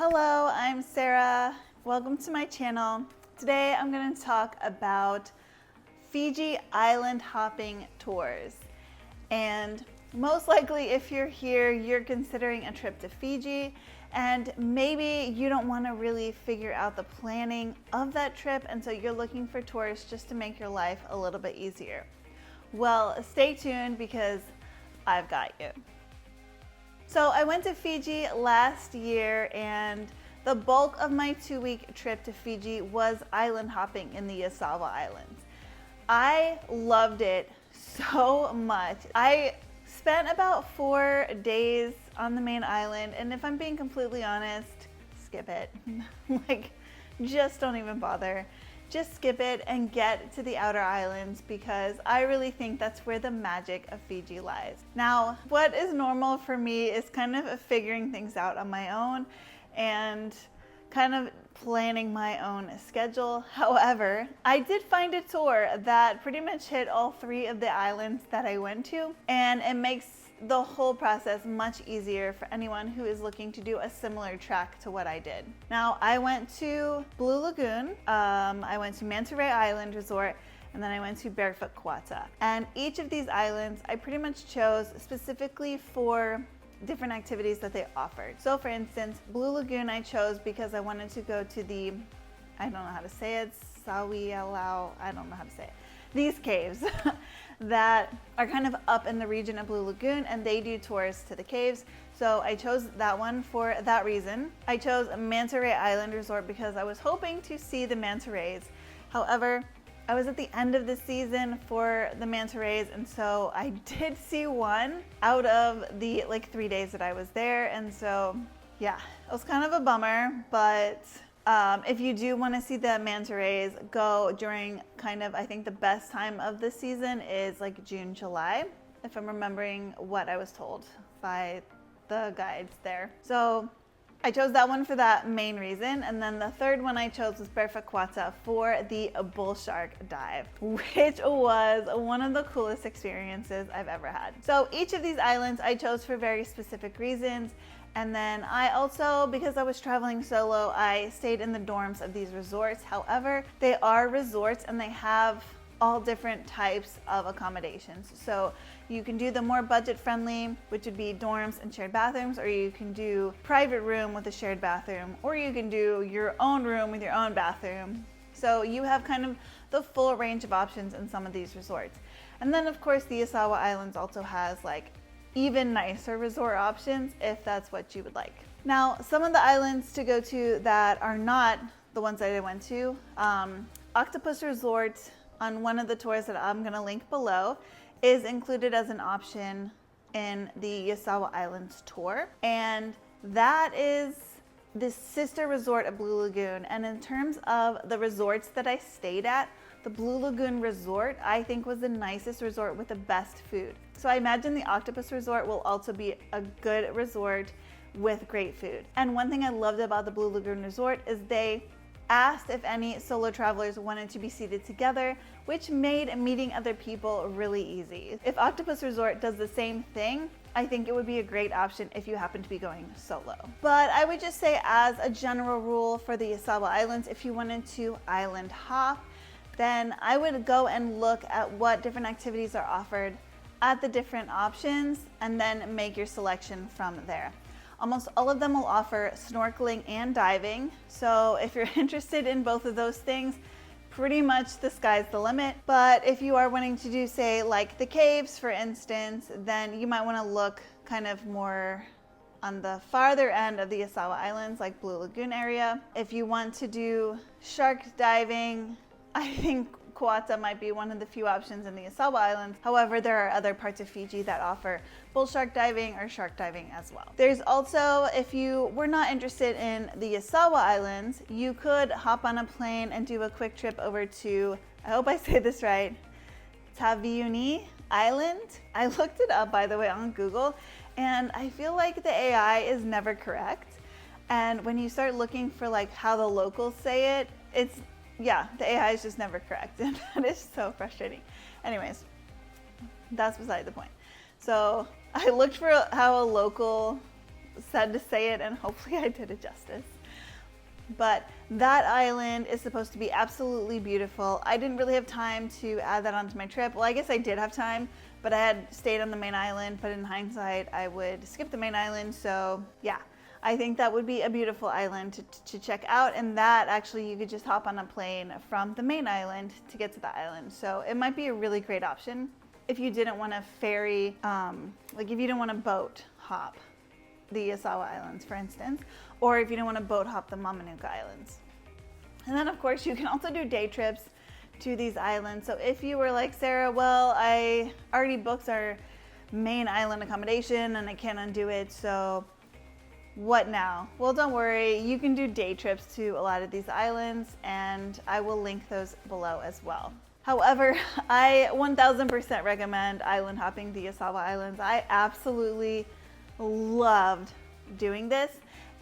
Hello, I'm Sarah. Welcome to my channel. Today I'm going to talk about Fiji island hopping tours. And most likely if you're here, you're considering a trip to Fiji and maybe you don't want to really figure out the planning of that trip, and so you're looking for tours just to make your life a little bit easier. Well, stay tuned because I've got you. So I went to Fiji last year, and the bulk of my 2-week trip to Fiji was island hopping in the Yasawa Islands. I loved it so much. I spent about 4 days on the main island, and if I'm being completely honest, skip it. Just don't even bother. Just skip it and get to the outer islands because I really think that's where the magic of Fiji lies. Now, what is normal for me is kind of figuring things out on my own and kind of planning my own schedule. However, I did find a tour that pretty much hit all 3 of the islands that I went to, and it makes the whole process much easier for anyone who is looking to do a similar track to what I did. Now, I went to Blue Lagoon, I went to Manta Ray Island Resort, and then I went to Barefoot Quata. And each of these islands I pretty much chose specifically for different activities that they offered. So for instance, Blue Lagoon I chose because I wanted to go to the, I don't know how to say it, Sawialau, I don't know how to say it. These caves that are kind of up in the region of Blue Lagoon, and they do tours to the caves. So I chose that one for that reason. I chose Manta Ray Island Resort because I was hoping to see the manta rays. However, I was at the end of the season for the manta rays, and so I did see one out of the 3 days that I was there. And so yeah, it was kind of a bummer, but if you do want to see the manta rays, go during I think the best time of the season is June, July, if I'm remembering what I was told by the guides there. So I chose that one for that main reason. And then the third one I chose was Barefoot Quata for the bull shark dive, which was one of the coolest experiences I've ever had. So each of these islands I chose for very specific reasons. And then I also, because I was traveling solo, I stayed in the dorms of these resorts. However, they are resorts and they have all different types of accommodations. So you can do the more budget friendly, which would be dorms and shared bathrooms, or you can do private room with a shared bathroom, or you can do your own room with your own bathroom. So you have kind of the full range of options in some of these resorts. And then of course the Yasawa Islands also has even nicer resort options if that's what you would like. Now, some of the islands to go to that are not the ones that I went to, Octopus Resort on one of the tours that I'm gonna link below is included as an option in the Yasawa Islands tour. And that is the sister resort of Blue Lagoon. And in terms of the resorts that I stayed at, the Blue Lagoon Resort, I think, was the nicest resort with the best food. So I imagine the Octopus Resort will also be a good resort with great food. And one thing I loved about the Blue Lagoon Resort is they asked if any solo travelers wanted to be seated together, which made meeting other people really easy. If Octopus Resort does the same thing, I think it would be a great option if you happen to be going solo. But I would just say, as a general rule for the Yasawa Islands, if you wanted to island hop, then I would go and look at what different activities are offered at the different options and then make your selection from there. Almost all of them will offer snorkeling and diving. So if you're interested in both of those things, pretty much the sky's the limit. But if you are wanting to do, say, the caves, for instance, then you might want to look kind of more on the farther end of the Yasawa Islands, like Blue Lagoon area. If you want to do shark diving, I think Quata might be one of the few options in the Yasawa Islands. However, there are other parts of Fiji that offer bull shark diving or shark diving as well. There's also, if you were not interested in the Yasawa Islands, you could hop on a plane and do a quick trip over to, I hope I say this right, Taveuni Island. I looked it up, by the way, on Google, and I feel like the AI is never correct. And when you start looking for how the locals say it, the AI is just never correct, and that is so frustrating. Anyways, that's beside the point. So I looked for how a local said to say it, and hopefully I did it justice. But that island is supposed to be absolutely beautiful. I didn't really have time to add that onto my trip. Well, I guess I did have time, but I had stayed on the main island, but in hindsight, I would skip the main island. So yeah, I think that would be a beautiful island to check out. And that actually, you could just hop on a plane from the main island to get to the island. So it might be a really great option if you didn't want to ferry, like if you didn't want to boat hop the Yasawa Islands, for instance, or if you don't want to boat hop the Mamanuca Islands. And then of course you can also do day trips to these islands. So if you were like, Sarah, well, I already booked our main island accommodation and I can't undo it, so what now? Well, don't worry, you can do day trips to a lot of these islands, and I will link those below as well. However, I 1000% recommend island hopping the Yasawa Islands. I absolutely loved doing this,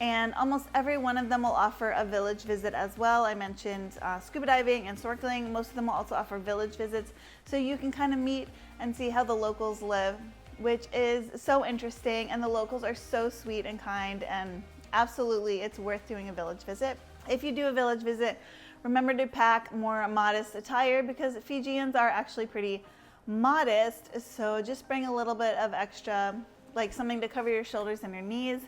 and almost every one of them will offer a village visit as well. I mentioned scuba diving and snorkeling. Most of them will also offer village visits, so you can kind of meet and see how the locals live, which is so interesting, and the locals are so sweet and kind, and absolutely it's worth doing a village visit. If you do a village visit, remember to pack more modest attire, because Fijians are actually pretty modest, so just bring a little bit of extra, like something to cover your shoulders and your knees,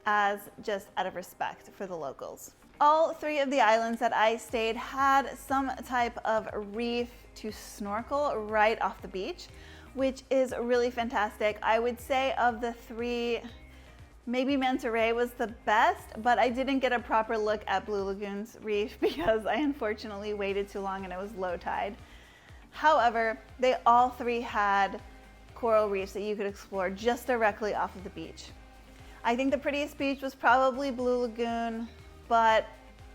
as just out of respect for the locals. All three of the islands that I stayed had some type of reef to snorkel right off the beach, which is really fantastic. I would say of the three, maybe Manta Ray was the best, but I didn't get a proper look at Blue Lagoon's reef because I unfortunately waited too long and it was low tide. However, they all three had coral reefs that you could explore just directly off of the beach. I think the prettiest beach was probably Blue Lagoon, but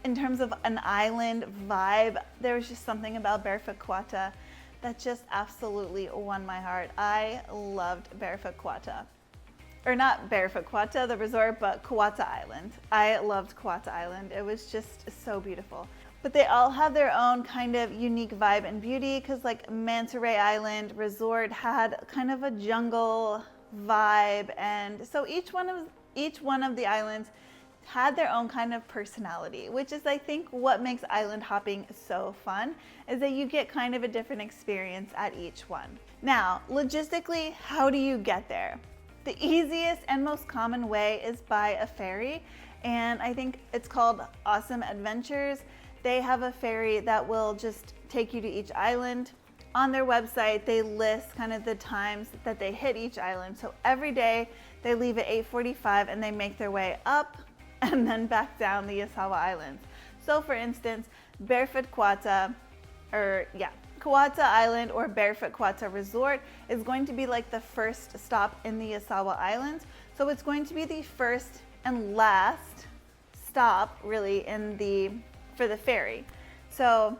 in terms of an island vibe, there was just something about Barefoot Kauta that just absolutely won my heart. I loved Barefoot Kauta. Or not Barefoot Kauta, the resort, but Kauta Island. I loved Kauta Island. It was just so beautiful. But they all have their own kind of unique vibe and beauty, because like Manta Ray Island Resort had kind of a jungle vibe, and so each one of the islands had their own kind of personality, which is I think what makes island hopping so fun, is that you get kind of a different experience at each one. Now, logistically, how do you get there? The easiest and most common way is by a ferry, and I think it's called Awesome Adventures. They have a ferry that will just take you to each island. On their website, they list kind of the times that they hit each island. So every day they leave at 8:45 and they make their way up and then back down the Yasawa Islands. So for instance, Barefoot Kauta, Kauta Island or Barefoot Kauta Resort is going to be like the first stop in the Yasawa Islands. So it's going to be the first and last stop really for the ferry. So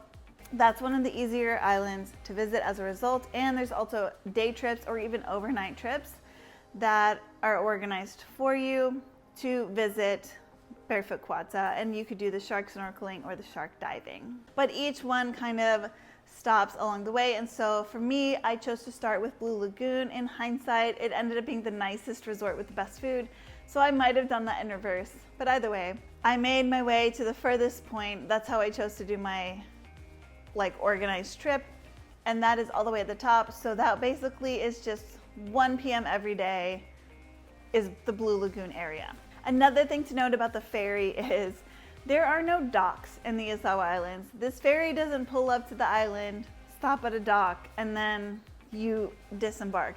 that's one of the easier islands to visit as a result. And there's also day trips or even overnight trips that are organized for you to visit Barefoot Kauta, and you could do the shark snorkeling or the shark diving. But each one kind of stops along the way, and so for me, I chose to start with Blue Lagoon. In hindsight, it ended up being the nicest resort with the best food, so I might have done that in reverse. But either way, I made my way to the furthest point. That's how I chose to do my organized trip, and that is all the way at the top. So that basically is just 1 p.m. every day is the Blue Lagoon area. Another thing to note about the ferry is there are no docks in the Yasawa Islands. This ferry doesn't pull up to the island, stop at a dock, and then you disembark.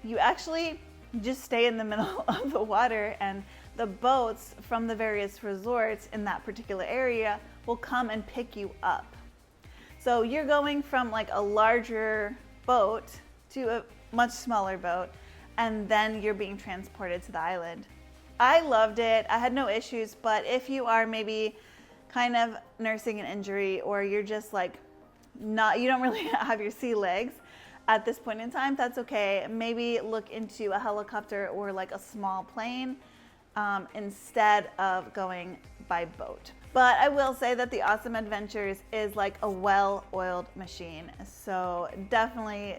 You actually just stay in the middle of the water, and the boats from the various resorts in that particular area will come and pick you up. So you're going from like a larger boat to a much smaller boat, and then you're being transported to the island. I loved it. I had no issues, but if you are maybe kind of nursing an injury, or you're just you don't really have your sea legs at this point in time, that's okay. Maybe look into a helicopter or like a small plane instead of going by boat. But I will say that the Awesome Adventures is like a well-oiled machine. So definitely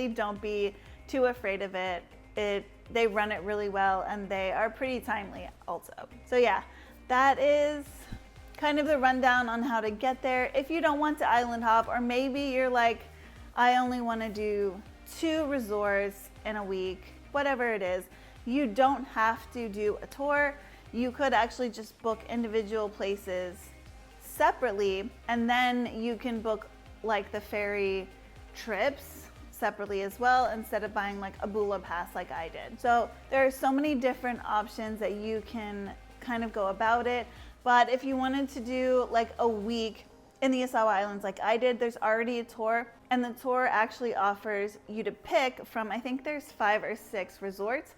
don't be too afraid of it. It they run it really well, and they are pretty timely also. So yeah, that is kind of the rundown on how to get there. If you don't want to island hop, or maybe you're like, I only want to do 2 resorts in a week, whatever it is, you don't have to do a tour. You could actually just book individual places separately, and then you can book like the ferry trips separately as well, instead of buying like a Bula Pass like I did. So there are so many different options that you can kind of go about it. But if you wanted to do like a week in the Yasawa Islands like I did, there's already a tour, and the tour actually offers you to pick from, I think there's 5 or 6 resorts,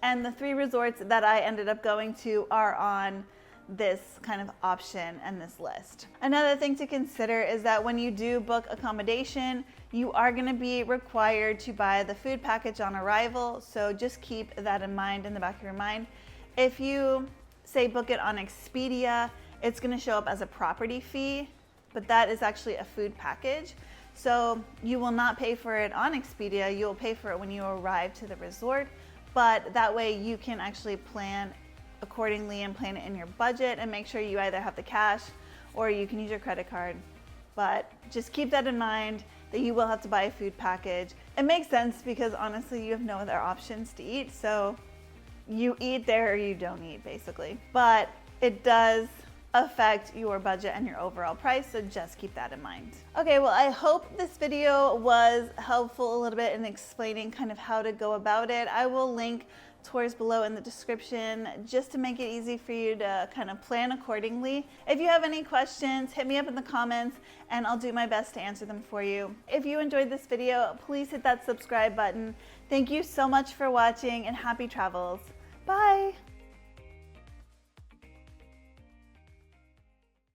and the 3 resorts that I ended up going to are on this kind of option and this list. Another thing to consider is that when you do book accommodation, you are going to be required to buy the food package on arrival, so just keep that in mind, in the back of your mind. If you say book it on Expedia, it's going to show up as a property fee, but that is actually a food package. So you will not pay for it on Expedia, you'll pay for it when you arrive to the resort, but that way you can actually plan accordingly and plan it in your budget, and make sure you either have the cash or you can use your credit card. But just keep that in mind, that you will have to buy a food package. It makes sense because honestly you have no other options to eat, so you eat there or you don't eat basically. But it does affect your budget and your overall price, so just keep that in mind. Okay, well, I hope this video was helpful a little bit in explaining kind of how to go about it. I will link tours below in the description just to make it easy for you to kind of plan accordingly. If you have any questions, hit me up in the comments and I'll do my best to answer them for you. If you enjoyed this video, please hit that subscribe button. Thank you so much for watching, and happy travels. Bye.